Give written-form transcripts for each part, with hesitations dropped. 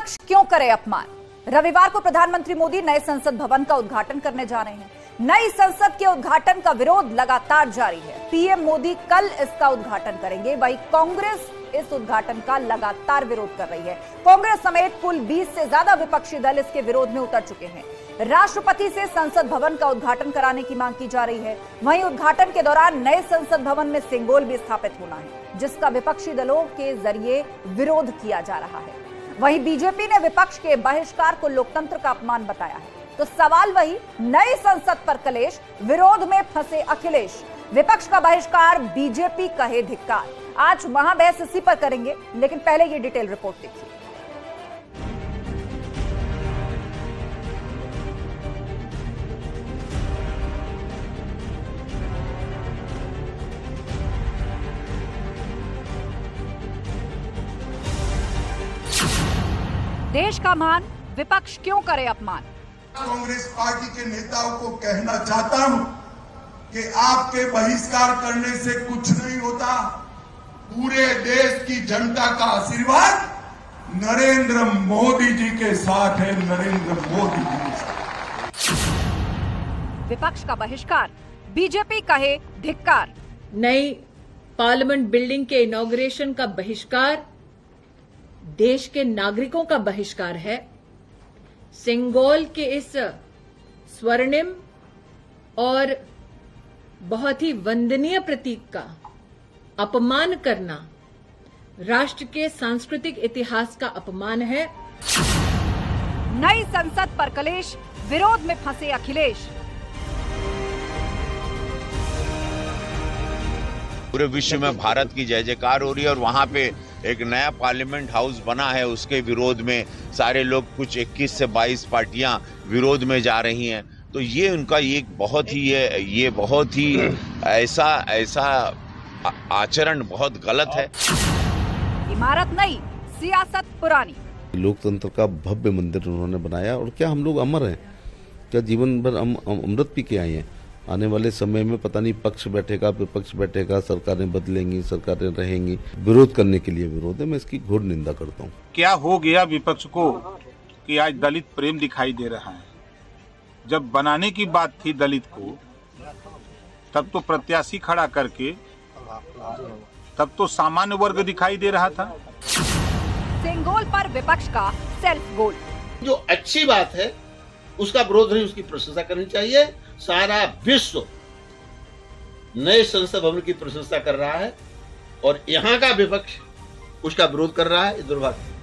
विपक्ष क्यों करे अपमान? रविवार को प्रधानमंत्री मोदी नए संसद भवन का उद्घाटन करने जा रहे हैं। नई संसद के उद्घाटन का विरोध लगातार जारी है। पीएम मोदी कल इसका उद्घाटन करेंगे, वहीं कांग्रेस इस उद्घाटन का लगातार विरोध कर रही है। कांग्रेस समेत कुल 20 से ज्यादा विपक्षी दल इसके विरोध में उतर चुके हैं। राष्ट्रपति से संसद भवन का उद्घाटन कराने की मांग की जा रही है। वहीं उद्घाटन के दौरान नए संसद भवन में सिंबल भी स्थापित होना है, जिसका विपक्षी दलों के जरिए विरोध किया जा रहा है। वहीं बीजेपी ने विपक्ष के बहिष्कार को लोकतंत्र का अपमान बताया है। तो सवाल वही, नई संसद पर कलेश, विरोध में फंसे अखिलेश, विपक्ष का बहिष्कार, बीजेपी कहे धिक्कार। आज महाबहस इसी पर करेंगे, लेकिन पहले ये डिटेल रिपोर्ट देखिए। देश का मान, विपक्ष क्यों करे अपमान? कांग्रेस पार्टी के नेताओं को कहना चाहता हूं कि आपके बहिष्कार करने से कुछ नहीं होता। पूरे देश की जनता का आशीर्वाद नरेंद्र मोदी जी के साथ है, नरेंद्र मोदी जी के साथ। विपक्ष का बहिष्कार, बीजेपी कहे धिक्कार। नई पार्लियामेंट बिल्डिंग के इनॉग्रेशन का बहिष्कार देश के नागरिकों का बहिष्कार है। सिंगोल के इस स्वर्णिम और बहुत ही वंदनीय प्रतीक का अपमान करना राष्ट्र के सांस्कृतिक इतिहास का अपमान है। नई संसद पर कलेश, विरोध में फंसे अखिलेश। पूरे विश्व में भारत की जय जयकार हो रही है और वहां पे एक नया पार्लियामेंट हाउस बना है, उसके विरोध में सारे लोग, कुछ 21 से 22 पार्टियां विरोध में जा रही हैं। तो ये उनका एक बहुत ही ऐसा आचरण बहुत गलत है। इमारत नई, सियासत पुरानी। लोकतंत्र का भव्य मंदिर उन्होंने बनाया और क्या हम लोग अमर हैं? क्या जीवन भर हम अमृत पी के आए हैं? आने वाले समय में पता नहीं पक्ष बैठेगा, विपक्ष बैठेगा, सरकारें बदलेंगी, सरकारें रहेंगी। विरोध करने के लिए विरोध है, मैं इसकी घोर निंदा करता हूँ। क्या हो गया विपक्ष को कि आज दलित प्रेम दिखाई दे रहा है? जब बनाने की बात थी दलित को, तब तो प्रत्याशी खड़ा करके, तब तो सामान्य वर्ग दिखाई दे रहा था। सिंगोल पर विपक्ष का सेल्फ गोल। जो अच्छी बात है उसका विरोध नहीं, उसकी प्रशंसा करनी चाहिए। सारा विश्व नए संसद भवन की प्रशंसा कर रहा है और यहां का विपक्ष उसका विरोध कर रहा है। दुर्भाग्य।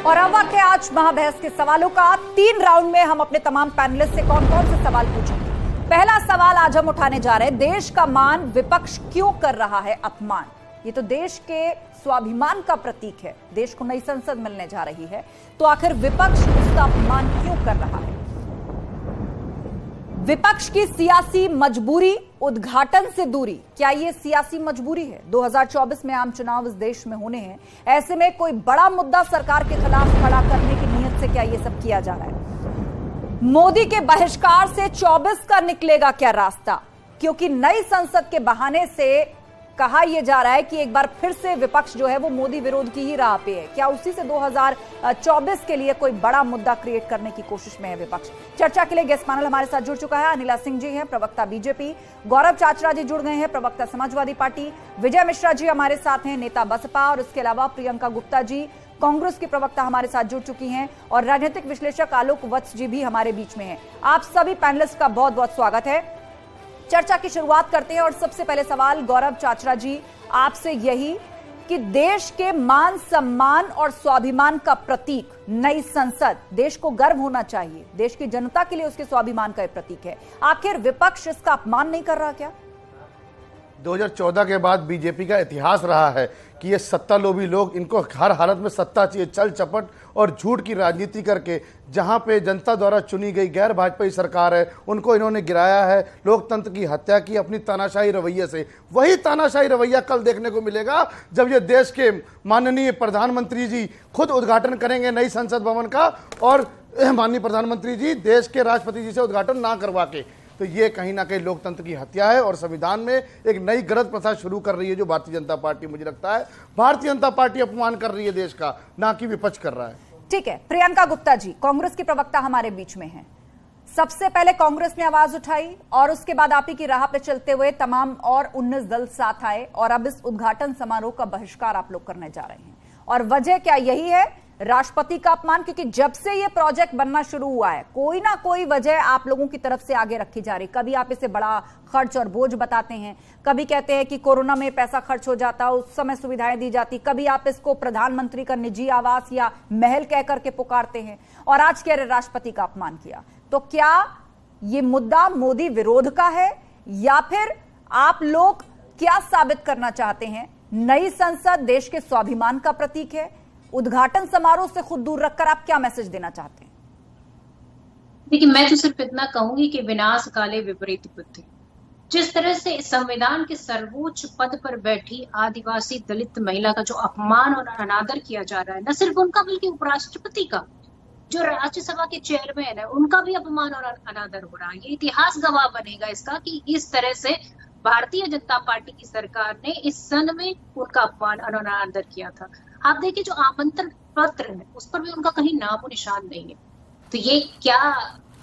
और अब वक्त है आज महाबहस के सवालों का। 3 राउंड में हम अपने तमाम पैनलिस्ट से कौन कौन से सवाल पूछेंगे। पहला सवाल आज हम उठाने जा रहे हैं, देश का मान विपक्ष क्यों कर रहा है अपमान? ये तो देश के स्वाभिमान का प्रतीक है। देश को नई संसद मिलने जा रही है, तो आखिर विपक्ष उसका अपमान क्यों कर रहा है? विपक्ष की सियासी मजबूरी, उद्घाटन से दूरी, क्या ये सियासी मजबूरी है? 2024 में आम चुनाव इस देश में होने हैं। ऐसे में कोई बड़ा मुद्दा सरकार के खिलाफ खड़ा करने की नीयत से क्या ये सब किया जा रहा है? मोदी के बहिष्कार से 24 का निकलेगा क्या रास्ता? क्योंकि नई संसद के बहाने से कहा यह जा रहा है कि एक बार फिर से विपक्ष जो है वो मोदी विरोध की ही राह पे है। क्या उसी से 2024 के लिए कोई बड़ा मुद्दा क्रिएट करने की कोशिश में है विपक्ष? चर्चा के लिए गेस्ट पैनल हमारे साथ जुड़ चुका है। अनिला सिंह जी हैं, प्रवक्ता बीजेपी। गौरव चाचरा जी जुड़ गए हैं, प्रवक्ता समाजवादी पार्टी। विजय मिश्रा जी हमारे साथ हैं, नेता बसपा। और इसके अलावा प्रियंका गुप्ता जी, कांग्रेस की प्रवक्ता, हमारे साथ जुड़ चुकी हैं। और राजनीतिक विश्लेषक आलोक वत्स जी भी हमारे बीच में हैं। आप सभी पैनलिस्ट का बहुत बहुत स्वागत है। चर्चा की शुरुआत करते हैं और सबसे पहले सवाल गौरव चाचरा जी आपसे यही कि देश के मान सम्मान और स्वाभिमान का प्रतीक नई संसद, देश को गर्व होना चाहिए, देश की जनता के लिए उसके स्वाभिमान का प्रतीक है। आखिर विपक्ष इसका अपमान नहीं कर रहा क्या? 2014 के बाद बीजेपी का इतिहास रहा है कि ये सत्ता लोभी लोग, इनको हर हालत में सत्ता चाहिए। छल चपट और झूठ की राजनीति करके जहां पे जनता द्वारा चुनी गई गैर भाजपाई सरकार है, उनको इन्होंने गिराया है, लोकतंत्र की हत्या की अपनी तानाशाही रवैये से। वही तानाशाही रवैया कल देखने को मिलेगा जब ये देश के माननीय प्रधानमंत्री जी खुद उद्घाटन करेंगे नई संसद भवन का, और माननीय प्रधानमंत्री जी देश के राष्ट्रपति जी से उद्घाटन ना करवा के तो ये कहीं ना कहीं लोकतंत्र की हत्या है और संविधान में एक नई गलत प्रथा शुरू कर रही है जो भारतीय जनता पार्टी, मुझे लगता है भारतीय जनता पार्टी अपमान कर रही है देश का, ना कि विपक्ष कर रहा है। ठीक है, प्रियंका गुप्ता जी कांग्रेस की प्रवक्ता हमारे बीच में हैं। सबसे पहले कांग्रेस ने आवाज उठाई और उसके बाद आप ही की राह पे चलते हुए तमाम और 19 दल साथ आए और अब इस उद्घाटन समारोह का बहिष्कार आप लोग करने जा रहे हैं। और वजह क्या यही है, राष्ट्रपति का अपमान? क्योंकि जब से ये प्रोजेक्ट बनना शुरू हुआ है कोई ना कोई वजह आप लोगों की तरफ से आगे रखी जा रही। कभी आप इसे बड़ा खर्च और बोझ बताते हैं, कभी कहते हैं कि कोरोना में पैसा खर्च हो जाता, उस समय सुविधाएं दी जाती, कभी आप इसको प्रधानमंत्री का निजी आवास या महल कह करके पुकारते हैं, और आज कह रहे राष्ट्रपति का अपमान किया। तो क्या ये मुद्दा मोदी विरोध का है या फिर आप लोग क्या साबित करना चाहते हैं? नई संसद देश के स्वाभिमान का प्रतीक है, उद्घाटन समारोह से खुद दूर रखकर आप क्या मैसेज देना चाहते हैं? देखिए, मैं तो सिर्फ इतना कहूंगी कि विनाश काले विपरीत बुद्धि। जिस तरह से संविधान के सर्वोच्च पद पर बैठी आदिवासी दलित महिला का जो अपमान और अनादर किया जा रहा है, न सिर्फ उनका बल्कि उपराष्ट्रपति का, जो राज्यसभा के चेयरमैन है, उनका भी अपमान और अनादर हो रहा है। ये इतिहास गवाह बनेगा इसका कि इस तरह से भारतीय जनता पार्टी की सरकार ने इस सन में उनका अपमान और अनादर किया था। आप देखिए, जो आमंत्रण पत्र है उस पर भी उनका कहीं नामो निशान नहीं है। तो ये क्या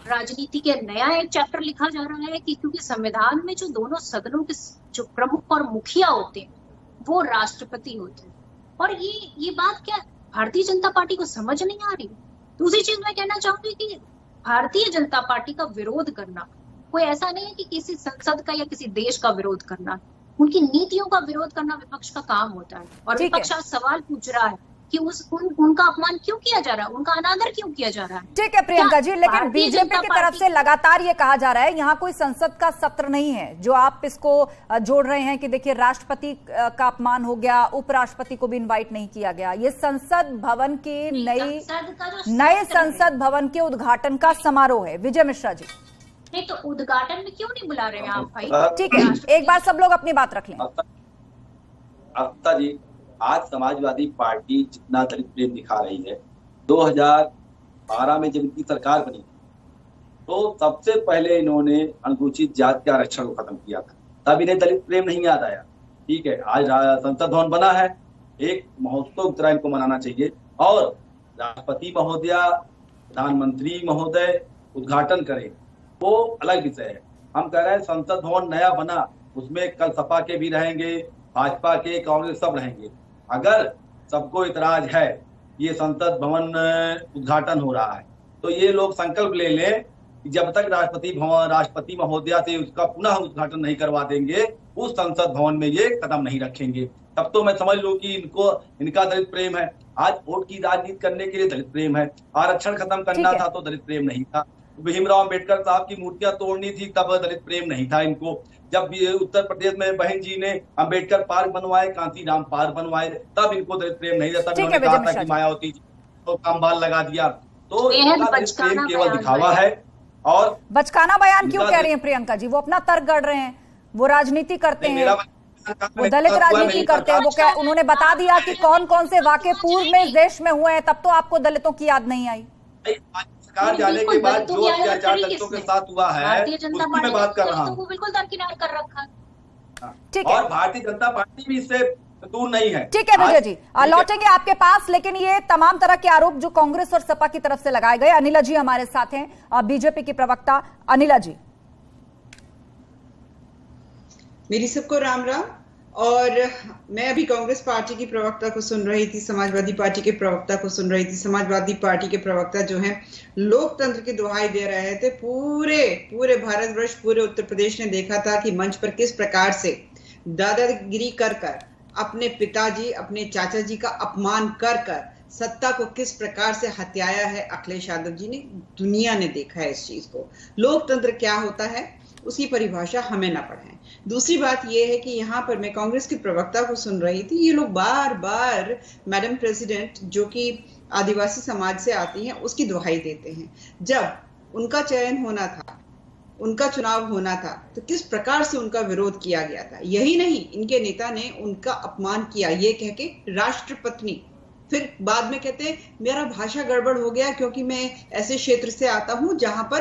राजनीति के नया एक चैप्टर लिखा जा रहा है कि क्योंकि संविधान में जो दोनों सदनों के जो प्रमुख और मुखिया होते हैं वो राष्ट्रपति होते हैं, और ये बात क्या भारतीय जनता पार्टी को समझ नहीं आ रही। दूसरी चीज मैं कहना चाहूंगी कि भारतीय जनता पार्टी का विरोध करना कोई ऐसा नहीं है कि किसी संसद का या किसी देश का विरोध करना, उनकी नीतियों का विरोध करना विपक्ष का काम होता है। और विपक्ष आज सवाल पूछ रहा है कि उनका अपमान क्यों किया जा रहा है, उनका अनादर क्यों किया जा रहा है। ठीक है प्रियंका जी, लेकिन बीजेपी की तरफ से लगातार ये कहा जा रहा है यहाँ कोई संसद का सत्र नहीं है, जो आप इसको जोड़ रहे हैं कि देखिए राष्ट्रपति का अपमान हो गया, उपराष्ट्रपति को भी इनवाइट नहीं किया गया। ये संसद भवन के नए संसद भवन के उद्घाटन का समारोह है। विजय मिश्रा जी, नहीं तो उद्घाटन में क्यों नहीं बुला रहे हैं आप भाई? ठीक है, एक बार सब लोग अपनी बात रख लें। अफ्ता जी, आज समाजवादी पार्टी जितना दलित प्रेम दिखा रही है, 2012 में जब इनकी सरकार बनी तो सबसे पहले इन्होंने अनुसूचित जाति के आरक्षण को खत्म किया था, तब इन्हें दलित प्रेम नहीं याद आया। ठीक है, आज संसद भवन बना है, एक महोत्सव की तरह इनको मनाना चाहिए और राष्ट्रपति महोदया, प्रधानमंत्री महोदय उद्घाटन करें, वो अलग विषय है। हम कह रहे हैं संसद भवन नया बना, उसमें कल सपा के भी रहेंगे, भाजपा के, कांग्रेस सब रहेंगे। अगर सबको इतराज है ये संसद भवन उद्घाटन हो रहा है तो ये लोग संकल्प ले लें कि जब तक राष्ट्रपति महोदया से उसका पुनः उद्घाटन नहीं करवा देंगे उस संसद भवन में ये कदम नहीं रखेंगे। तब तो मैं समझ लूं कि इनका दलित प्रेम है। आज वोट की राजनीति करने के लिए दलित प्रेम है, आरक्षण खत्म करना था तो दलित प्रेम नहीं था, भीमराव अम्बेडकर साहब की मूर्तियां तोड़नी थी तब दलित प्रेम नहीं था इनको, जब उत्तर प्रदेश में बहन जी ने अम्बेडकर पार्क बनवाए, कांसीराम पार्क बनवाए, तब इनको दलित प्रेम नहीं था। तब उन्होंने कहा था कि मायावती जी तो कामबाल लगा दिया। तो दलित प्रेम केवल दिखावा है। और बचकाना बयान क्यों कह रही है प्रियंका जी? वो अपना तर्क गढ़ रहे हैं, वो राजनीति करते हैं, वो दलित राजनीति करते हैं। वो उन्होंने बता दिया कि कौन कौन से वाकये पूर्व में इस देश में हुए हैं, तब तो आपको दलितों की याद नहीं आई। सरकार जाने के बाद जो अत्याचार दलितों के साथ हुआ है उसकी मैं बात कर रहा हूँ, बिल्कुल दरकिनार कर रखा है। ठीक है, और भारतीय जनता पार्टी भी इससे दूर नहीं है। ठीक है विजय जी, लौटेंगे आपके पास, लेकिन ये तमाम तरह के आरोप जो कांग्रेस और सपा की तरफ से लगाए गए। अनिला जी हमारे साथ हैं, बीजेपी की प्रवक्ता। अनिला जी, मेरी सबको राम राम। और मैं अभी कांग्रेस पार्टी की प्रवक्ता को सुन रही थी, समाजवादी पार्टी के प्रवक्ता को सुन रही थी। समाजवादी पार्टी के प्रवक्ता जो हैं लोकतंत्र की दुहाई दे रहे थे। पूरे भारतवर्ष, पूरे उत्तर प्रदेश ने देखा था कि मंच पर किस प्रकार से दादागिरी कर अपने पिताजी, अपने चाचा जी का अपमान कर सत्ता को किस प्रकार से हत्याया है अखिलेश यादव जी ने। दुनिया ने देखा है इस चीज को। लोकतंत्र क्या होता है उसकी परिभाषा हमें ना पढ़ाएं। दूसरी बात यह है कि यहाँ पर मैं कांग्रेस की प्रवक्ता को सुन रही थी, ये लोग बार बार मैडम प्रेसिडेंट जो कि आदिवासी समाज से आती हैं उसकी दुहाई देते हैं। जब उनका चयन होना था, उनका चुनाव होना था, तो किस प्रकार से उनका विरोध किया गया था। यही नहीं, इनके नेता ने उनका अपमान किया ये कह के राष्ट्रपत्नी फिर बाद में कहते हैं मेरा भाषा गड़बड़ हो गया क्योंकि मैं ऐसे क्षेत्र से आता हूं जहां पर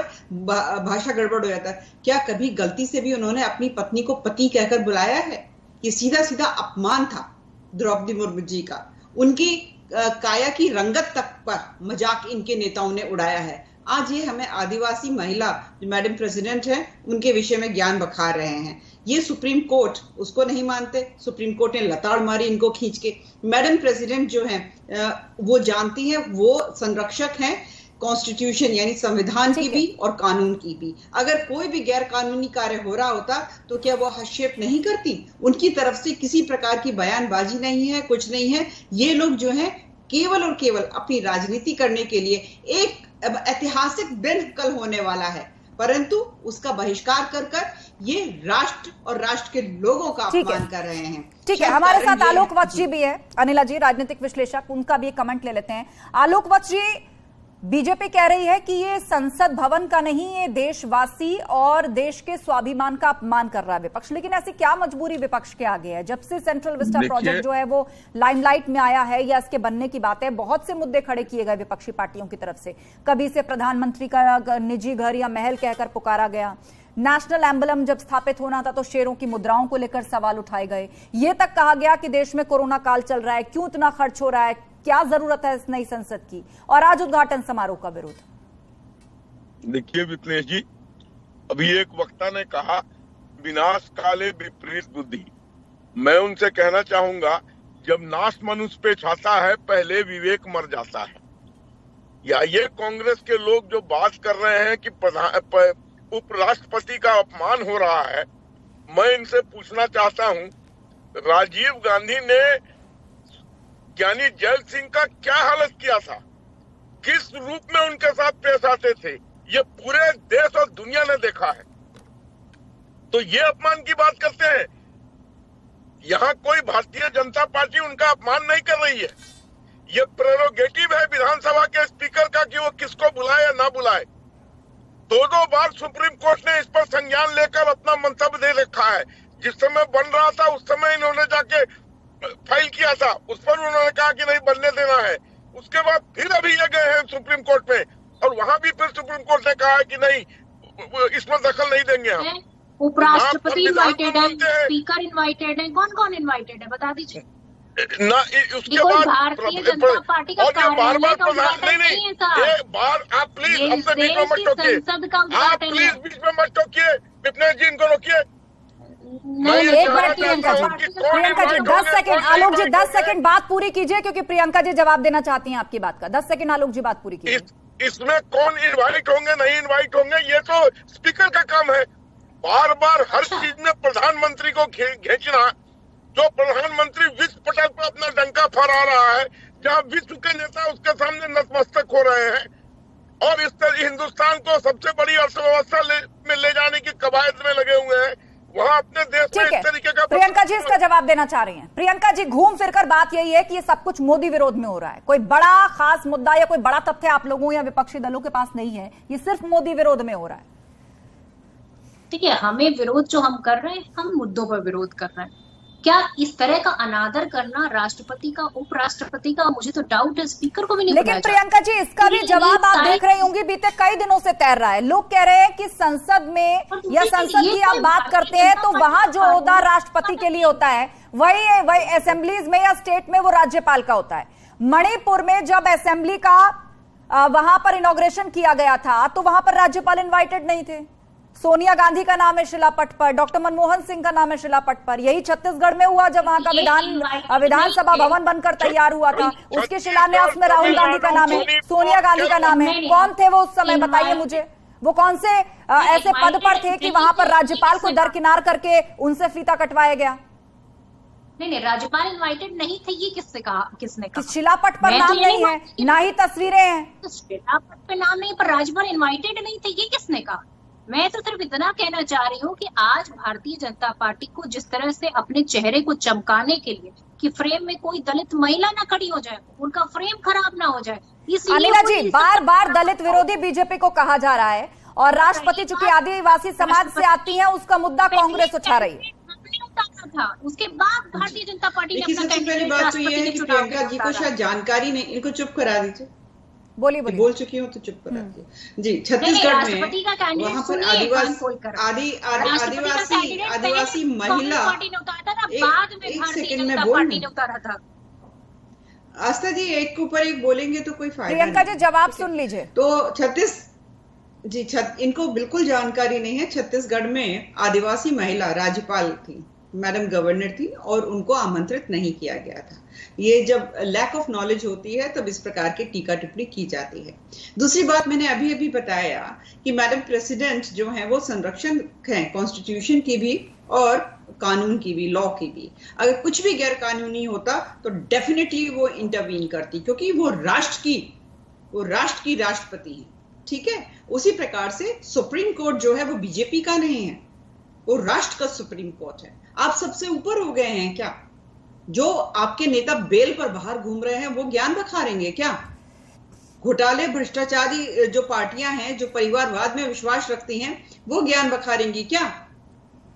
भाषा गड़बड़ हो जाता है। क्या कभी गलती से भी उन्होंने अपनी पत्नी को पति कहकर बुलाया है? ये सीधा सीधा अपमान था द्रौपदी मुर्मू जी का। उनकी काया की रंगत तक पर मजाक इनके नेताओं ने उड़ाया है। आज ये हमें आदिवासी महिला जो मैडम प्रेसिडेंट है उनके विषय में ज्ञान बखार रहे हैं। ये सुप्रीम कोर्ट उसको नहीं मानते, सुप्रीम कोर्ट ने लताड़ मारी इनको खींच के। मैडम प्रेसिडेंट जो है वो जानती है, वो संरक्षक हैं कॉन्स्टिट्यूशन यानी संविधान की भी और कानून की भी। अगर कोई भी गैर कानूनी कार्य हो रहा होता तो क्या वो हस्तक्षेप नहीं करती? उनकी तरफ से किसी प्रकार की बयानबाजी नहीं है, कुछ नहीं है। ये लोग जो है केवल और केवल अपनी राजनीति करने के लिए एक ऐतिहासिक दिन कल होने वाला है, परंतु उसका बहिष्कार कर ये राष्ट्र और राष्ट्र के लोगों का अपमान कर रहे हैं। ठीक है, हमारे साथ आलोक वत्स जी भी है, अनिला जी राजनीतिक विश्लेषक, उनका भी एक कमेंट ले लेते हैं। आलोक वत्स जी, बीजेपी कह रही है कि ये संसद भवन का नहीं, ये देशवासी और देश के स्वाभिमान का अपमान कर रहा है विपक्ष। लेकिन ऐसी क्या मजबूरी विपक्ष के आगे है? जब से सेंट्रल विस्टा प्रोजेक्ट जो है वो लाइमलाइट में आया है या इसके बनने की बात है, बहुत से मुद्दे खड़े किए गए विपक्षी पार्टियों की तरफ से। कभी से प्रधानमंत्री का निजी घर या महल कहकर पुकारा गया, नेशनल एम्बलम जब स्थापित होना था तो शेरों की मुद्राओं को लेकर सवाल उठाए गए, ये तक कहा गया कि देश में कोरोना काल चल रहा है, क्यों इतना खर्च हो रहा है, क्या जरूरत है इस नई संसद की, और आज उद्घाटन समारोह का विरोध। देखिए विपनेश जी, अभी एक वक्ता ने कहा विनाश काले विपरीत बुद्धि। मैं उनसे कहना चाहूंगा, जब नाश मनुष्य पे छाता है पहले विवेक मर जाता है। या ये कांग्रेस के लोग जो बात कर रहे हैं कि उपराष्ट्रपति का अपमान हो रहा है, मैं इनसे पूछना चाहता हूं, राजीव गांधी ने ज्ञानी जैल सिंह का क्या हालत किया था, किस रूप में उनके साथ पेश आते थे, ये पूरे देश और दुनिया ने देखा है। तो ये अपमान की बात करते हैं। यहाँ कोई भारतीय जनता पार्टी उनका अपमान नहीं कर रही है। ये प्रेरोगेटिव है विधानसभा के स्पीकर का कि वो किसको बुलाए या ना बुलाए। दो बार सुप्रीम कोर्ट ने इस पर संज्ञान लेकर अपना मंतव्य दे रखा है। जिस समय बन रहा था उस समय इन्होंने जाके फाइल किया था, उस पर उन्होंने कहा कि नहीं बनने देना है। उसके बाद फिर अभी ये गए हैं सुप्रीम कोर्ट में, और वहां भी फिर सुप्रीम कोर्ट ने कहा है कि नहीं इसमें दखल नहीं देंगे हम। उपराष्ट्रपति इनवाइटेड है, स्पीकर इनवाइटेड है, कौन कौन इनवाइटेड है बता दीजिए ना। उसके बाद भारतीय जनता पार्टी का बार बार प्रधान नहीं एक बार आप प्लीज अपने बीच में मत टोकिए, आप प्लीज बीच में मत टोकिए। विपनेश जी इनको रोकिए। एक बार प्रियंका जी 10 सेकंड, आलोक जी 10 सेकंड बात पूरी कीजिए, क्योंकि प्रियंका जी जवाब देना चाहती हैं आपकी बात का। 10 सेकंड आलोक जी बात पूरी कीजिए। इसमें कौन इनवाइट होंगे नहीं इनवाइट होंगे ये तो स्पीकर का काम है। बार बार हर चीज में प्रधानमंत्री को खींचना, जो प्रधानमंत्री विश्व पटल पर अपना डंका फहरा रहा है, जहां विश्व के नेता उसके सामने नतमस्तक हो रहे हैं, और इस तरह हिंदुस्तान को सबसे बड़ी अर्थव्यवस्था में ले जाने की कवायद में लगे हुए हैं, वहाँ अपने देश में इस तरीके का। प्रियंका जी इसका जवाब देना चाह रही हैं। प्रियंका जी, घूम फिरकर बात यही है कि ये सब कुछ मोदी विरोध में हो रहा है। कोई बड़ा खास मुद्दा या कोई बड़ा तथ्य आप लोगों या विपक्षी दलों के पास नहीं है, ये सिर्फ मोदी विरोध में हो रहा है। ठीक है, हमें विरोध जो हम कर रहे हैं, हम मुद्दों पर विरोध कर रहे हैं। क्या इस तरह का अनादर करना राष्ट्रपति का, उपराष्ट्रपति का, मुझे तो डाउट है, स्पीकर को भी नहीं। लेकिन प्रियंका जी इसका भी जवाब आप देख रही होंगी, बीते कई दिनों से तैर रहा है। लोग कह रहे हैं कि संसद में या संसद की आप बात करते हैं तो वहां जो ओहदा राष्ट्रपति के लिए होता है वही असेंबलीज में या स्टेट में वो राज्यपाल का होता है। मणिपुर में जब असेंबली का वहां पर इनॉग्रेशन किया गया था तो वहां पर राज्यपाल इन्वाइटेड नहीं थे। सोनिया गांधी का नाम है शिलापट पर, डॉक्टर मनमोहन सिंह का नाम है शिलापट पर। यही छत्तीसगढ़ में हुआ जब वहां का विधानसभा भवन बनकर तैयार हुआ था, उसके शिलान्यास में राहुल गांधी का नाम है, सोनिया गांधी का नाम है। कौन थे वो उस समय, बताइए मुझे। वो कौन से ऐसे पद पर थे कि वहां पर राज्यपाल को दरकिनार करके उनसे फीता कटवाया गया? नहीं, राज्यपाल इनवाइटेड नहीं थे, ये किसने कहा? शिलापट पर नाम नहीं है, ना ही तस्वीरें हैं। शिलापट पे नाम नहीं, पर राज्यपाल इनवाइटेड नहीं थे, ये किसने कहा? मैं तो सिर्फ इतना कहना चाह रही हूँ कि आज भारतीय जनता पार्टी को जिस तरह से अपने चेहरे को चमकाने के लिए कि फ्रेम में कोई दलित महिला ना खड़ी हो जाए, उनका फ्रेम खराब ना हो जाए, इसलिए अनिला जी बार बार दलित विरोधी बीजेपी को कहा जा रहा है, और राष्ट्रपति चूंकि आदिवासी समाज से आती हैं, उसका मुद्दा कांग्रेस उठा रही है। किया था, उसके बाद भारतीय जनता पार्टी ने सबसे पहली बात तो ये है कि प्रियंका जी को शायद जानकारी नहीं, इनको चुप करा दीजिए। बोलिए बोल चुकी हूँ तो चुप करा दीजिए जी। छत्तीसगढ़ में वहाँ पर आदिवासी महिला, एक सेकंड में बोल, आस्था जी एक के ऊपर एक बोलेंगे तो कोई फायदा नहीं। प्रियंका जी जवाब सुन लीजिए। तो इनको बिल्कुल जानकारी नहीं है। छत्तीसगढ़ में आदिवासी महिला राज्यपाल थी, मैडम गवर्नर थी, और उनको आमंत्रित नहीं किया गया था। ये जब लैक ऑफ नॉलेज होती है तब इस प्रकार की टीका टिप्पणी की जाती है। दूसरी बात, मैंने अभी बताया कि मैडम प्रेसिडेंट जो है वो संरक्षक हैं कॉन्स्टिट्यूशन की भी और कानून की भी, लॉ की भी। अगर कुछ भी गैर कानूनी होता तो डेफिनेटली वो इंटरवीन करती, क्योंकि वो राष्ट्र की राष्ट्रपति है। ठीक है, उसी प्रकार से सुप्रीम कोर्ट जो है वो बीजेपी का नहीं है, वो राष्ट्र का सुप्रीम कोर्ट है। आप सबसे ऊपर हो गए हैं क्या? जो आपके नेता बेल पर बाहर घूम रहे हैं वो ज्ञान बखारेंगे क्या? घोटाले भ्रष्टाचारी जो पार्टियां हैं, जो परिवारवाद में विश्वास रखती हैं, वो ज्ञान बखारेंगी क्या?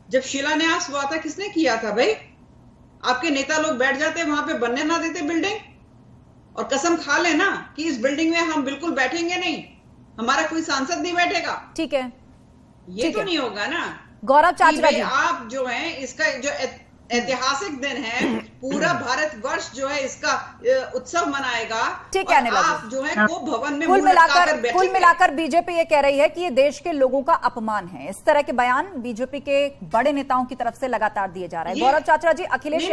जब शिलान्यास हुआ था किसने किया था भाई? आपके नेता लोग बैठ जाते वहां पे, बनने ना देते बिल्डिंग, और कसम खा लेना कि इस बिल्डिंग में हम बिल्कुल बैठेंगे नहीं, हमारा कोई सांसद नहीं बैठेगा। ठीक है, ये तो नहीं होगा ना। गौरव चाचरा जी, आप जो है इसका जो ऐतिहासिक दिन है, पूरा भारतवर्ष जो है इसका उत्सव मनाएगा। ठीक है, आप जो है को भवन में कुल मिलाकर बीजेपी ये कह रही है कि ये देश के लोगों का अपमान है। इस तरह के बयान बीजेपी के बड़े नेताओं की तरफ से लगातार दिए जा रहे हैं। गौरव चाचरा जी, अखिलेश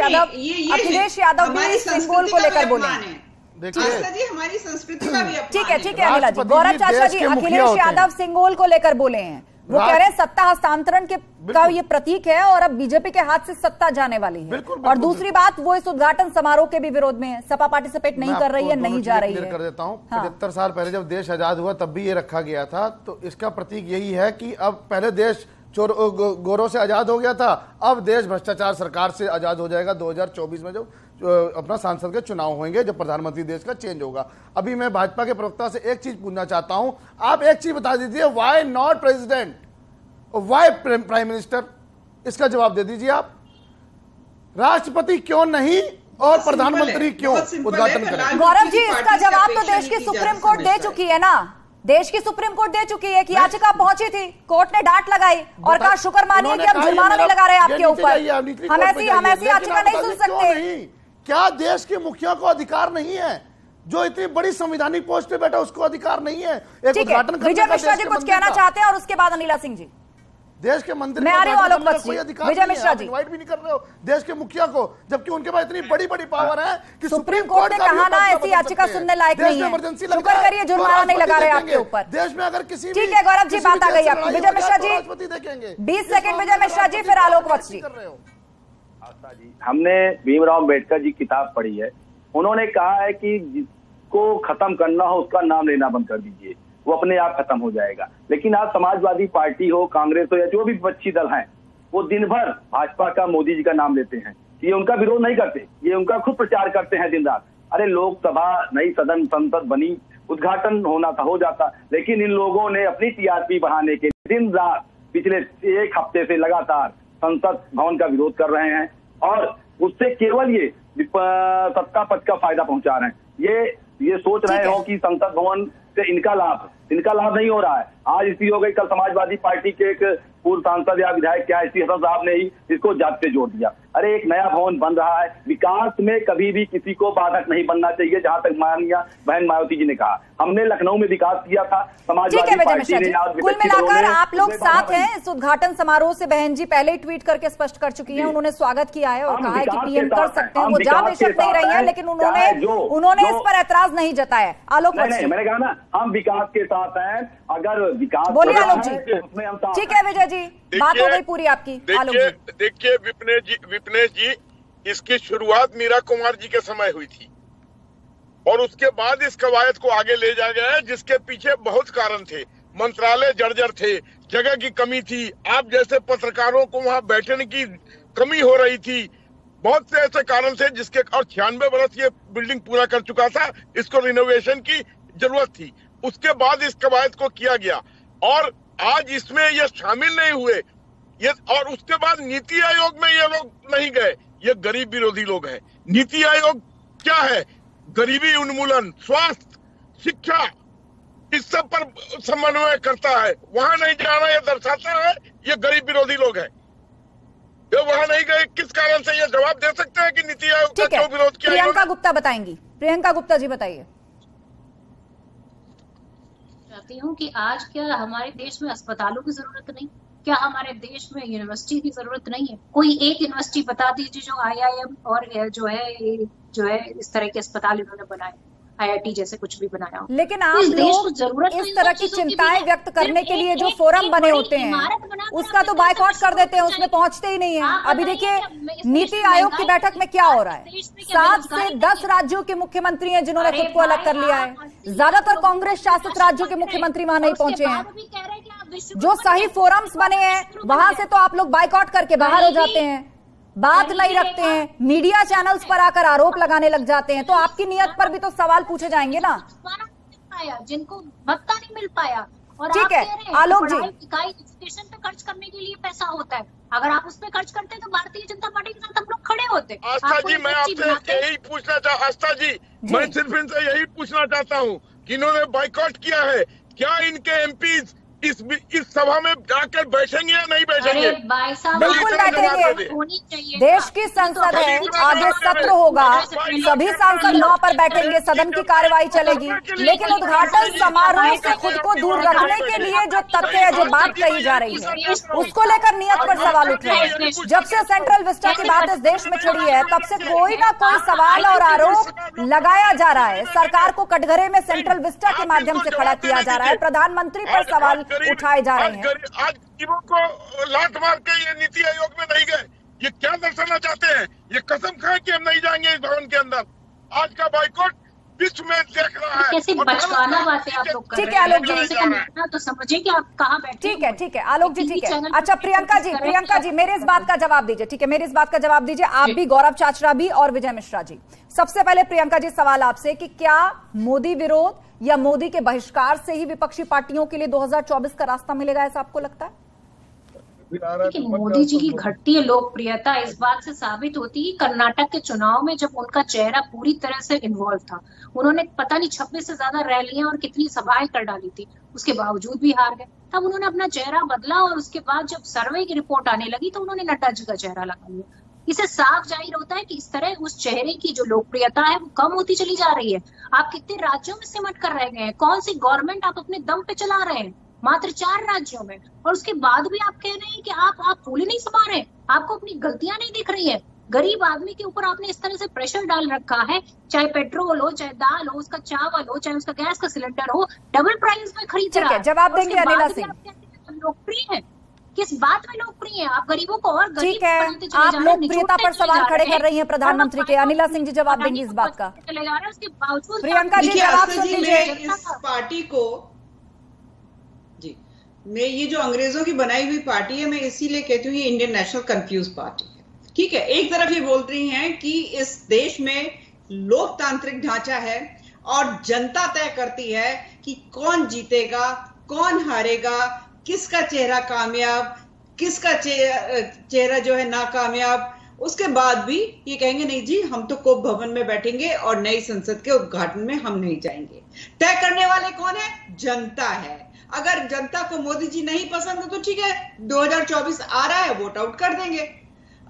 यादव भी सिंबल को लेकर बोले हैं। जी हमारी संस्कृति का भी अपमान ठीक है अनिला जी। गौरव चाचा जी, अखिलेश यादव सिंगोल को लेकर बोले हैं, वो कह रहे हैं सत्ता हस्तांतरण का ये प्रतीक है और अब बीजेपी के हाथ से सत्ता जाने वाली है। और दूसरी बात, वो इस उद्घाटन समारोह के भी विरोध में है, सपा पार्टिसिपेट नहीं कर रही है, नहीं जा रही है। कर देता हूँ, 75 साल पहले जब देश आजाद हुआ तब भी ये रखा गया था, तो इसका प्रतीक यही है कि अब पहले देश गोरों से आजाद हो गया था, अब देश भ्रष्टाचार सरकार से आजाद हो जाएगा 2024 में, जब अपना सांसद के चुनाव होंगे, जब प्रधानमंत्री देश का चेंज होगा। अभी मैं भाजपा के प्रवक्ता से एक चीज पूछना चाहता हूं, आप एक चीज बता दीजिए, why not president, why prime minister? इसका जवाब दे दीजिए आप। राष्ट्रपति क्यों नहीं और प्रधानमंत्री क्यों उद्घाटन करें? गौरव जी, इसका जवाब तो देश की सुप्रीम कोर्ट दे चुकी है ना। देश की सुप्रीम कोर्ट दे चुकी है कि याचिका पहुंची थी, कोर्ट ने डांट लगाई और कहा शुक्र मानिए कि हम जुर्माना नहीं लगा रहे आपके ऊपर, हम ऐसी याचिका नहीं सुन सकते। क्या देश के मुखिया को अधिकार नहीं है? जो इतनी बड़ी संवैधानिक पोस्ट पे बैठा उसको अधिकार नहीं है एक उद्घाटन करने का? विजय मिश्रा जी कुछ कहना चाहते हैं और उसके बाद अनिला सिंह जी। देश के मंत्री मैं आ रही हूं आलोक बख्शी, विजय मिश्रा जी इनवाइट भी नहीं कर रहे हो देश के मुखिया को, जबकि उनके पास इतनी बड़ी बड़ी पावर है कि सुप्रीम कोर्ट ने कहा ना ऐसी याचिका सुनने लायक नहीं है, शुक्र करिए जुर्माना नहीं लगा रहे आपके ऊपर। देश में अगर किसी, ठीक है गौरव जी, बात आ गई आपकी। विजय मिश्रा जी 20 सेकंड, विजय मिश्रा जी फिर आलोक बख्शी। हमने भीमराव अम्बेडकर जी किताब पढ़ी है, उन्होंने कहा है कि जिसको खत्म करना हो उसका नाम लेना बंद कर दीजिए, वो अपने आप खत्म हो जाएगा। लेकिन आज समाजवादी पार्टी हो, कांग्रेस हो या जो भी विपक्षी दल हैं, वो दिन भर भाजपा का, मोदी जी का नाम लेते हैं। ये उनका विरोध नहीं करते, ये उनका खुद प्रचार करते हैं दिन रात। अरे लोकसभा नई सदन संसद बनी, उद्घाटन होना था, हो जाता, लेकिन इन लोगों ने अपनी टीआरपी बढ़ाने के दिन रात पिछले 1 हफ्ते से लगातार संसद भवन का विरोध कर रहे हैं और उससे केवल ये सत्ता पक्ष का फायदा पहुंचा रहे हैं। ये सोच रहे हो कि संसद भवन से इनका लाभ नहीं हो रहा है। आज इसी हो गई, कल समाजवादी पार्टी के एक पूर्व सांसद या विधायक क्या इसी हसन साहब ने ही इसको जात से जोड़ दिया। अरे एक नया भवन बन रहा है, विकास में कभी भी किसी को बाधक नहीं बनना चाहिए, जहां तक माननीय बहन मायावती जी ने कहा। हमने लखनऊ में विकास किया था, समाजवादी पार्टी ने। कुल मिलाकर आप लोग साथ हैं इस उद्घाटन समारोह से। बहन जी पहले ही ट्वीट करके स्पष्ट कर चुकी हैं, उन्होंने स्वागत किया है और कहा है कि पीएम कर सकते हैं, वो जा बेशक नहीं रही है, लेकिन उन्होंने इस पर ऐतराज नहीं जताया। आलोक मैंने कहा ना, हम विकास के साथ हैं, अगर विकास बोलिए आलोक जी। ठीक है विजय जी, बात हो गई पूरी आपकी। देखिए विपनेश जी, इसकी शुरुआत मीरा कुमार जी के समय हुई थी और उसके बाद इस कवायद को आगे ले जाया गया है, जिसके पीछे बहुत कारण थे। मंत्रालय जर्जर थे, जगह की कमी थी, आप जैसे पत्रकारों को वहां बैठने की कमी हो रही थी, बहुत से ऐसे कारण थे जिसके, और 96 वर्ष ये बिल्डिंग पूरा कर चुका था, इसको रिनोवेशन की जरूरत थी। उसके बाद इस कवायद को किया गया और आज इसमें ये शामिल नहीं हुए ये और उसके बाद नीति आयोग में ये लोग नहीं गए, ये गरीब विरोधी लोग हैं। नीति आयोग क्या है? गरीबी उन्मूलन, स्वास्थ्य, शिक्षा, इस सब पर समन्वय करता है। वहां नहीं जाना ये दर्शाता है ये गरीब विरोधी लोग हैं। ये वहां नहीं गए, किस कारण से? ये जवाब दे सकते हैं कि नीति आयोग का क्यों विरोध किया? प्रियंका गुप्ता बताएंगी। प्रियंका गुप्ता जी बताइए। चाहती हूँ कि आज क्या हमारे देश में अस्पतालों की जरूरत नहीं? क्या हमारे देश में यूनिवर्सिटी की जरूरत नहीं है? कोई एक यूनिवर्सिटी बता दीजिए जो IIM और जो है इस तरह के अस्पताल इन्होंने बनाए, IIT जैसे कुछ भी बनाया हो। लेकिन आप लोग इस तरह की चिंताएं व्यक्त करने के लिए जो फोरम बने होते हैं उसका तो बायकॉट कर देते हैं, उसमें पहुंचते ही नहीं है। अभी देखिए नीति आयोग की बैठक में क्या हो रहा है, 7 से 10 राज्यों के मुख्यमंत्री हैं जिन्होंने खुद को अलग कर लिया है। ज्यादातर कांग्रेस शासित राज्यों के मुख्यमंत्री वहां नहीं पहुंचे हैं। जो सही फोरम्स बने हैं वहां से तो आप लोग बायकॉट करके बाहर हो जाते हैं, बात नहीं रखते हैं, मीडिया चैनल्स पर आकर आरोप लगाने लग जाते हैं। तो आपकी नियत पर भी तो सवाल पूछे जाएंगे ना। जिनको भत्ता नहीं मिल पाया, और ठीक है आलोक जी, एजुकेशन पे खर्च करने के लिए पैसा होता है, अगर आप उस पे खर्च करते तो भारतीय जनता पार्टी के साथ हम लोग खड़े होते। आस्था जी, मैं आपसे यही पूछना चाहता, आस्था जी मैं सिर्फ इनसे यही पूछना चाहता हूँ कि इन्होंने बाइकॉट किया है, क्या इनके एमपीज इस सभा में जाकर बैठेंगे या नहीं बैठेंगे? बिल्कुल बैठेंगे। देश की संसद है, आगे सत्र होगा, सभी सांसद वहां पर बैठेंगे, सदन की कार्यवाही चलेगी। लेकिन उद्घाटन समारोह से खुद को दूर रखने के लिए जो तथ्य है, जो बात कही जा रही है, उसको लेकर नियत पर सवाल उठ रहे हैं। जब से सेंट्रल विस्टा की बात इस देश में छिड़ी है तब से कोई ना कोई सवाल और आरोप लगाया जा रहा है। सरकार को कटघरे में सेंट्रल विस्टा के माध्यम से खड़ा किया जा रहा है, प्रधानमंत्री पर सवाल उठाए जा रहे हैं। आज गरीबों को लात मार के ये नीति आयोग में नहीं गए, ये क्या दर्शाना चाहते हैं? ये कसम खाए कि हम नहीं जाएंगे इस भवन के अंदर। आज का बाइकॉट विश्व में देख रहा है। कैसे बचकाना बातें आप लोग कर रहे हैं। ठीक है आलोक जी, तो समझिए कि आप कहाँ बैठे। ठीक है आलोक जी, ठीक है। अच्छा प्रियंका जी मेरे इस बात का जवाब दीजिए। ठीक है, मेरे इस बात का जवाब दीजिए, आप भी, गौरव चाचरा भी और विजय मिश्रा जी। सबसे पहले प्रियंका जी सवाल आपसे कि क्या मोदी विरोध या मोदी के बहिष्कार से ही विपक्षी पार्टियों के लिए 2024 का रास्ता मिलेगा, ऐसा आपको लगता है? देखिए, मोदी जी की घटती लोकप्रियता इस बात से साबित होती है। कर्नाटक के चुनाव में जब उनका चेहरा पूरी तरह से इन्वॉल्व था, उन्होंने पता नहीं 26 से ज्यादा रैलियां और कितनी सभाएं कर डाली थी, उसके बावजूद भी हार गए। तब उन्होंने अपना चेहरा बदला और उसके बाद जब सर्वे की रिपोर्ट आने लगी तो उन्होंने नड्डा जी का चेहरा लगा लिया। इसे साफ जाहिर होता है कि इस तरह उस चेहरे की जो लोकप्रियता है वो कम होती चली जा रही है। आप कितने राज्यों में सिमट कर रह गए हैं, कौन सी गवर्नमेंट आप अपने दम पे चला रहे हैं, मात्र 4 राज्यों में, और उसके बाद भी आप कह रहे हैं कि आप फूले नहीं समा रहे, आपको अपनी गलतियां नहीं दिख रही है। गरीब आदमी के ऊपर आपने इस तरह से प्रेशर डाल रखा है, चाहे पेट्रोल हो, चाहे दाल हो, उसका चावल हो, चाहे उसका गैस का सिलेंडर हो, डबल प्राइस में खरीद रहा है। जवाब देंगे अनिला सिंह। लोकप्रिय है, किस बात में लोकप्रिय है? आप गरीबों को और ठीक है, आप लोकप्रियता पर सवाल खड़े कर रही हैं प्रधानमंत्री के। अनिला सिंह जी जवाब देंगी इस बात का। प्रियंका जी जवाब सुन लीजिए। इस पार्टी को जी, मैं ये जो अंग्रेजों की बनाई हुई पार्टी है, मैं इसीलिए कहती हूँ ये इंडियन नेशनल कंफ्यूज पार्टी है। ठीक है, एक तरफ ये बोल रही हैं कि इस देश में लोकतांत्रिक ढांचा है और जनता तय करती है कि कौन जीतेगा, कौन हारेगा, किसका चेहरा कामयाब, किसका चेहरा जो है नाकामयाब। उसके बाद भी ये कहेंगे नहीं जी हम तो कोप भवन में बैठेंगे और नई संसद के उद्घाटन में हम नहीं जाएंगे। तय करने वाले कौन है? जनता है। अगर जनता को मोदी जी नहीं पसंद है तो ठीक है, 2024 आ रहा है, वोट आउट कर देंगे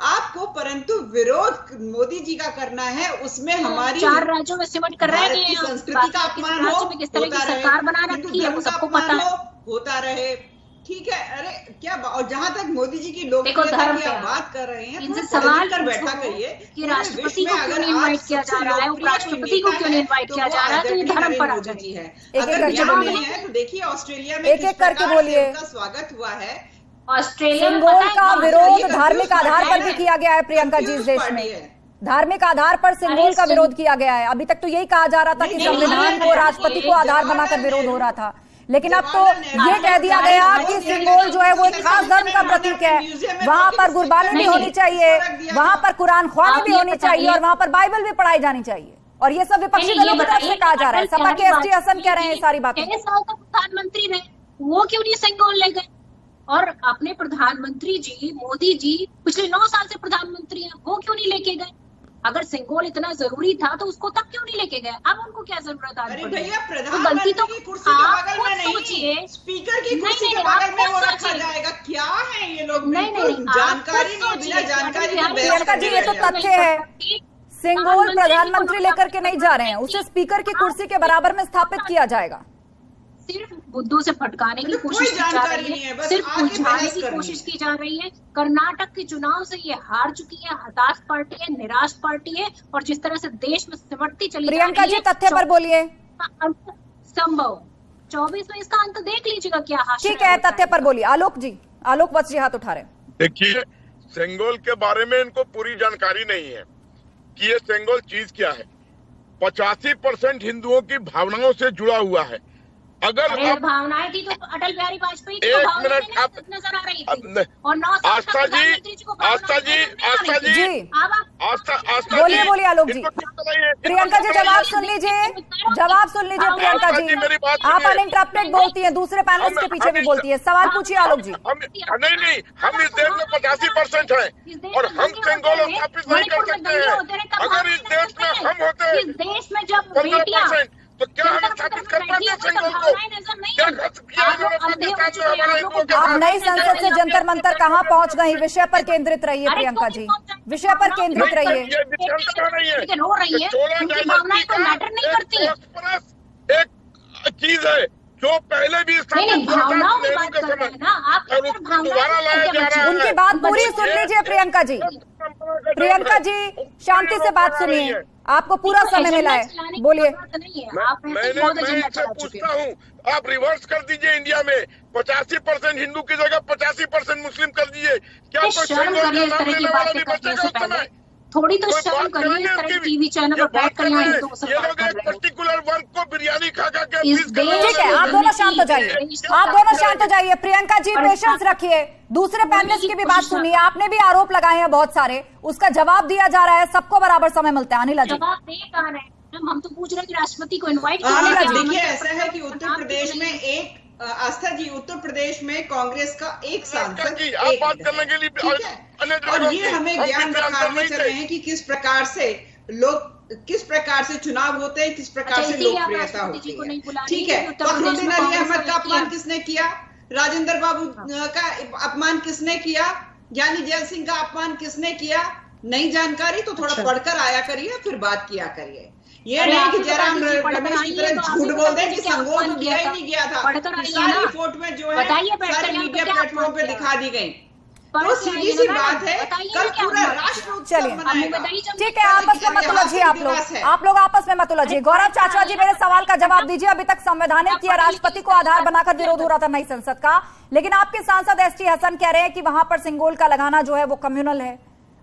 आपको, परंतु विरोध मोदी जी का करना है, उसमें हमारी 4 राज्यों में सिमट कर रहे हैं, संस्कृति का अपमान हो, किस तरह की सरकार बना रखी है वो सबको पता है, होता रहे। ठीक है, अरे क्या, और जहां तक मोदी जी की लोकप्रियता की आप बात कर रहे हैं, इनसे सवाल कर बैठा करिए कि राष्ट्रपति को क्यों नहीं इनवाइट किया जा रहा है, उपराष्ट्रपति को क्यों नहीं इनवाइट किया जा रहा है, तो ये धर्म पर आ जाती है। अगर यहाँ नहीं है तो देखिए ऑस्ट्रेलिया में एक-एक करके बोलिए, उनका स्वागत हुआ है। ऑस्ट्रेलिया सिंगोल का विरोध धार्मिक आधार पर भी किया गया है प्रियंका जी। इस देश में धार्मिक आधार पर सिंगोल का विरोध किया गया है। अभी तक तो यही कहा जा रहा था कि संविधान को राष्ट्रपति को आधार बनाकर विरोध हो रहा था, लेकिन अब तो ये कह दिया गया कि सिंगोल जो है वो एक खास धर्म का प्रतीक है, वहां पर गुरबानी भी होनी चाहिए, वहां पर कुरान ख्वानी भी होनी चाहिए और वहां पर बाइबल भी पढ़ाई जानी चाहिए। और ये सब विपक्षी दलों की तरफ से कहा जा रहा है। सपा के एसटी हसन कह रहे हैं सारी बातें। 6 साल तक प्रधानमंत्री रहे, वो क्यों नहीं सिंगोल ले गए? और अपने प्रधानमंत्री जी मोदी जी पिछले 9 साल से प्रधानमंत्री हैं, वो क्यों नहीं लेके गए? अगर सिंगोल इतना जरूरी था तो उसको तब क्यों नहीं लेके गए? अब उनको क्या जरूरत है? अरे भैया, प्रधानमंत्री की कुर्सी के बगल में नहीं, स्पीकर की कुर्सी के बगल में वो रखा जाएगा। क्या है ये लोग? नहीं, जानकारी नहीं, बिना जानकारी के। प्रियंका जी, ये तो तथ्य है, सिंगोल प्रधानमंत्री लेकर के नहीं जा रहे हैं, उसे स्पीकर की कुर्सी के बराबर में स्थापित किया जाएगा। सिर्फ मुद्दों से भटकाने की कोशिश की जा रही है, सिर्फ उलझाने की कोशिश की जा रही है। कर्नाटक के चुनाव से ये हार चुकी है, हताश पार्टी है, निराश पार्टी है, और जिस तरह से देश में सिमटती चली प्रियंका जी, तथ्य पर बोलिए। संभव 24 में इसका अंत देख लीजिएगा क्या हाशिया। ठीक है, तथ्य पर बोलिए। आलोक जी, आलोक वत्स जी हाथ उठा रहे हैं। देखिए, सेंगोल के बारे में इनको पूरी जानकारी नहीं है कि ये सेंगोल चीज क्या है। 85% हिंदुओं की भावनाओं से जुड़ा हुआ है। अगर भावनाएं थी तो अटल बिहारी वाजपेयी जी एक मिनट नजर आ रही थी, और 9 साल आस्था जी बोलिए आलोक जी। प्रियंका जी, जवाब सुन लीजिए प्रियंका जी। आप अनइंटरप्टेड बोलती हैं, दूसरे पैनलिस्ट के पीछे भी बोलती है। सवाल पूछिए आलोक जी। नहीं, हम इस देश में 85% हैं और हम सेंगोल स्थापित नहीं कर सकते हैं। अगर इस देश में हम होते 15%, तो क्या हम स्थापित कर पाते सेंगोल को? आप नई संसद से जंतर मंतर कहाँ पहुँच गई? विषय पर केंद्रित रहिए प्रियंका जी, विषय पर केंद्रित रहिए। रो रही है, उनकी भावनाएं कोई मैटर नहीं करती है। एक चीज है जो पहले भी भावनाओं की बात कर रहे हैं ना आप, दोबारा लाया जा रहा है। उनकी बात पूरी सुन लीजिए प्रियंका जी। प्रियंका जी, शांति से बात सुनिए, आपको पूरा समय मिला है, बोलिए। मैं इनसे पूछता हूँ, आप रिवर्स कर दीजिए। इंडिया में 85% हिंदू की जगह 85% मुस्लिम कर दीजिए। क्या कोई सेंगोल का नाम लेने वाला नहीं बचेगा उस समय? थोड़ी तो शर्म करिए, इस तरह टीवी चैनल पर बैठ कर यहाँ हिंदुओं से बात कर रहे हैं। पर्टिकुलर वर्ग को बिरयानी खा के ठीक है, आप दोनों शांत हो जाइए। प्रियंका जी, पेशेंस रखिए, दूसरे पैनलिस्ट की भी बात सुनिए। आपने भी आरोप लगाए हैं बहुत सारे, उसका जवाब दिया जा रहा है, सबको बराबर समय मिलता है। अनिला जी, जवाब दे कहाँ रहे हैं? हम तो पूछ रहे हैं कि राष्ट्रपति को इन्वाइट देखिए, ऐसा है कि उत्तर प्रदेश में एक आस्था जी, उत्तर प्रदेश में कांग्रेस का एक सांसद, और ये हमें ज्ञान दिखाने चल रहे हैं कि किस प्रकार से चुनाव होते हैं, किस प्रकार से लोकप्रियता होती है। ठीक है, फखरुद्दीन अली अहमद का अपमान किसने किया? राजेंद्र बाबू का अपमान किसने किया? ज्ञानी जैल सिंह का अपमान किसने किया? नई जानकारी तो थोड़ा पढ़कर आया करिए, फिर बात किया करिए। ये नहीं कि जयराम रमेश की तरह झूठ बोल रहे कि संगोल गया ही नहीं गया था। सारी फोटो जो है सारी मीडिया प्लेटफॉर्म पे दिखा दी गई। तो सीधी सी बात है, कल पूरा राष्ट्र उत्सव मनाएगा। ठीक है, आपस में मत उलझिए आप लोग आपस में मत उलझिए। गौरव चाचा जी, मेरे सवाल का जवाब दीजिए। अभी तक संवैधानिक या राष्ट्रपति को आधार बनाकर विरोध हो रहा था नई संसद का, लेकिन आपके सांसद एसटी हसन कह रहे हैं कि वहां पर सिंगोल का लगाना जो है वो कम्युनल है,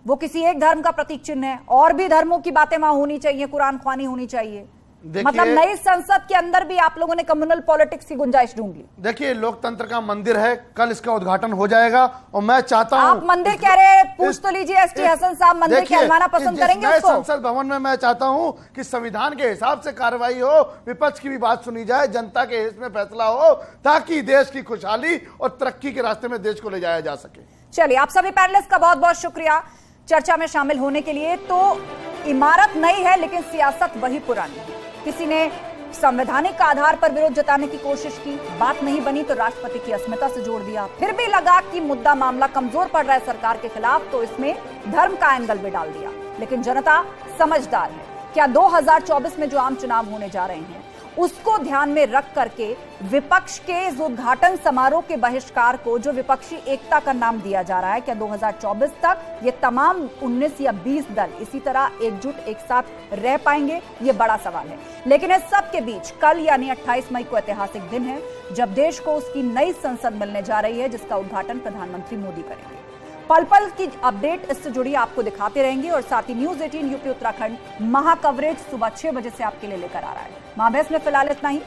वो किसी एक धर्म का प्रतीक चिन्ह है, और भी धर्मों की बातें वहां होनी चाहिए, कुरान ख्वानी होनी चाहिए। मतलब नई संसद के अंदर भी आप लोगों ने कम्युनल पॉलिटिक्स की गुंजाइश ढूंढ ली। देखिए, लोकतंत्र का मंदिर है, कल इसका उद्घाटन हो जाएगा और मैं चाहता हूं। आप मंदिर कह रहे हैं, पूछ तो लीजिए एसटी हसन साहब, मंदिर कहलवाना पसंद करेंगे उसको? संसद भवन में मैं चाहता हूं कि संविधान के हिसाब से कार्रवाई हो, विपक्ष की भी बात सुनी जाए, जनता के हित में फैसला हो, ताकि देश की खुशहाली और तरक्की के रास्ते में देश को ले जाया जा सके। चलिए, आप सभी पैनलिस्ट का बहुत बहुत शुक्रिया चर्चा में शामिल होने के लिए। तो इमारत नई है लेकिन सियासत वही पुरानी है। किसी ने संवैधानिक आधार पर विरोध जताने की कोशिश की, बात नहीं बनी तो राष्ट्रपति की अस्मिता से जोड़ दिया। फिर भी लगा कि मुद्दा मामला कमजोर पड़ रहा है सरकार के खिलाफ, तो इसमें धर्म का एंगल भी डाल दिया। लेकिन जनता समझदार है। क्या 2024 में जो आम चुनाव होने जा रहे हैं उसको ध्यान में रख करके विपक्ष के इस उद्घाटन समारोह के बहिष्कार को, जो विपक्षी एकता का नाम दिया जा रहा है, क्या 2024 तक ये तमाम 19 या 20 दल इसी तरह एकजुट एक साथ रह पाएंगे? ये बड़ा सवाल है। लेकिन इस सब के बीच कल यानी 28 मई को ऐतिहासिक दिन है, जब देश को उसकी नई संसद मिलने जा रही है, जिसका उद्घाटन प्रधानमंत्री मोदी करेंगे। पल पल की अपडेट इससे जुड़ी आपको दिखाते रहेंगे, और साथ ही न्यूज 18 यूपी उत्तराखंड महा कवरेज सुबह 6 बजे से आपके लिए लेकर आ रहा है। महाभैस में फिलहाल इतना ही।